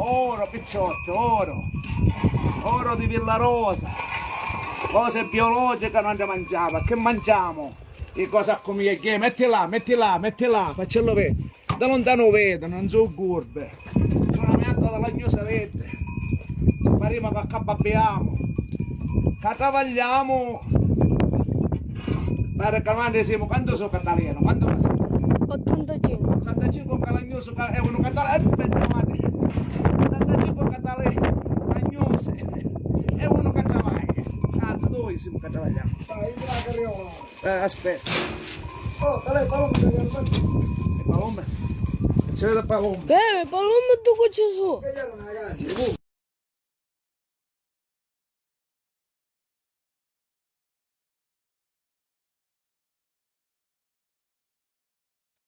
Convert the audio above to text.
oro picciotti, oro di Villa Rosa, cose biologiche non ne mangiamo, che mangiamo? Le cose come che, metti là, faccelo vedere, da lontano vedo, non so curve, sono una pianta della chiusa verde, prima che accabbiamo, che travagliamo, per che siamo, quanto sono catalano, quanto ne sei? 85. 85 calagnoso è uno catalano, 85 calagnoso è uno che travaglia. Anzi, noi siamo che travagliamo. Aspetta. Oh, dai, palombe. Palombe? C'è da palombe. Palombe tu che ci sono?